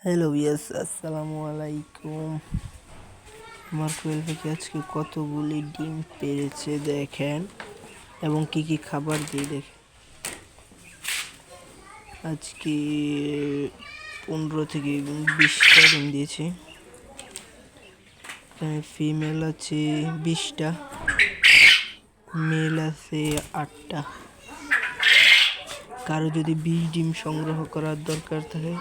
Hello ইয়াস, আসসালামু আলাইকুম। আমার কোয়েল পাখি আজকে কতগুলি ডিম পেড়েছে দেখেন, এবং কি কি খাবার দিয়ে দেখেন। আজকে 15 থেকে 20টা ডিম দিয়েছে। এখানে ফিমেল আছে 20টা, মেল আছে 8টা। কারো যদি 20 ডিম সংগ্রহ করার দরকার থাকে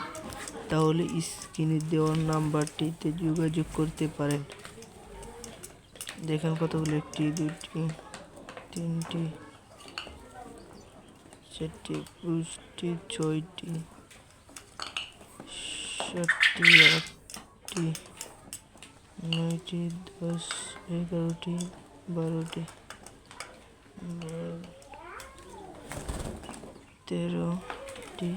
তাহলে স্ক্রিনে দেওয়া নাম্বারটিতে যোগাযোগ করতে পারেন। দেখেন কতগুলো, 1টি 2টি 3টি 4টি 5টি 6টি 7টি 8টি 9টি 10 11টি 12টি 13টি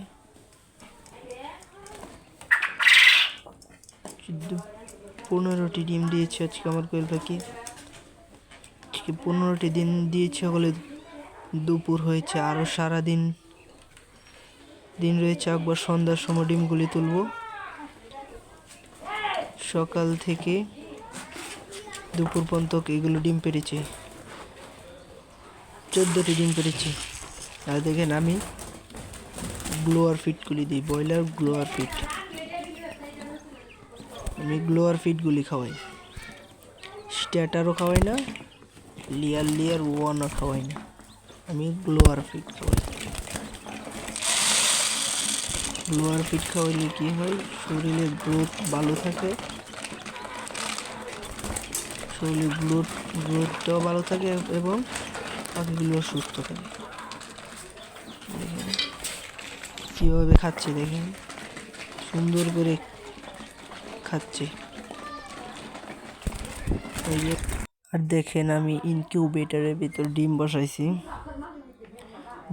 15টি ডিম দিয়েছে আজকে আমার কোয়েল পাখি। আজকে 15টি দিন দিয়েছে বলে দুপুর হয়েছে, আরও সারাদিন রয়েছে। একবার সন্ধ্যার সময় ডিমগুলি তুলব। সকাল থেকে দুপুর পর্যন্ত এগুলো ডিম পেড়েছে, 14টি ডিম পেড়েছে। আর দেখেন আমি গ্লোয়ার ফিটগুলি দিই, ব্রয়লার গ্লোয়ার ফিট। আমি গ্লোয়ার ফিটগুলি খাওয়াই, স্ট্যাটারও খাওয়াই না, লেয়ার ওয়ানও খাওয়াই না, আমি গ্লোয়ার ফিট খাওয়াই। গ্লোয়ার ফিট খাওয়াইলে কি হয়, শরীরের গ্রোথ ভালো থাকে, শরীরের গ্রোথটাও ভালো থাকে এবং পাখিগুলো সুস্থ থাকে। কীভাবে খাচ্ছে দেখেন, সুন্দর করে খাচ্ছে। আর দেখেন আমি ইনকিউবেটরের ভিতর ডিম বসাইছি।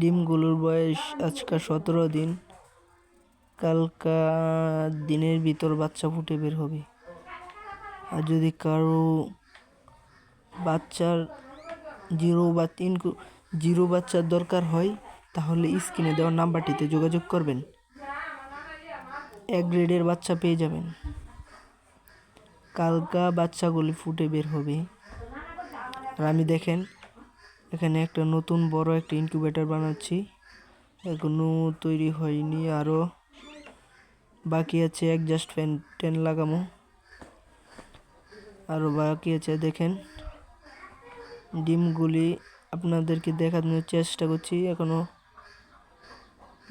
ডিমগুলোর বয়স আজকে 17 দিন। কালকা দিনের ভিতর বাচ্চা ফুটে বের হবে। আর যদি কারো বাচ্চার জিরো বাচ্চার দরকার হয় তাহলে স্ক্রিনে দেওয়া নাম্বারটিতে যোগাযোগ করবেন, এক গ্রেডের বাচ্চা পেয়ে যাবেন। কালকা বাচ্চাগুলি ফুটে বের হবে। আর আমি দেখেন এখানে একটা নতুন বড় একটা ইনকিউবেটর বানাচ্ছি, এখনো তৈরি হয়নি, আরও বাকি আছে। একজাস্ট ফ্যান লাগামো, আরও বাকি আছে। দেখেন ডিমগুলি আপনাদেরকে দেখানোর চেষ্টা করছি। এখনো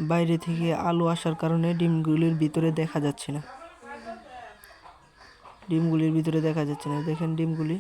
বাইরে থেকে আলো আসার কারণে ডিমগুলির ভিতরে দেখা যাচ্ছে না, দেখেন ডিমগুলি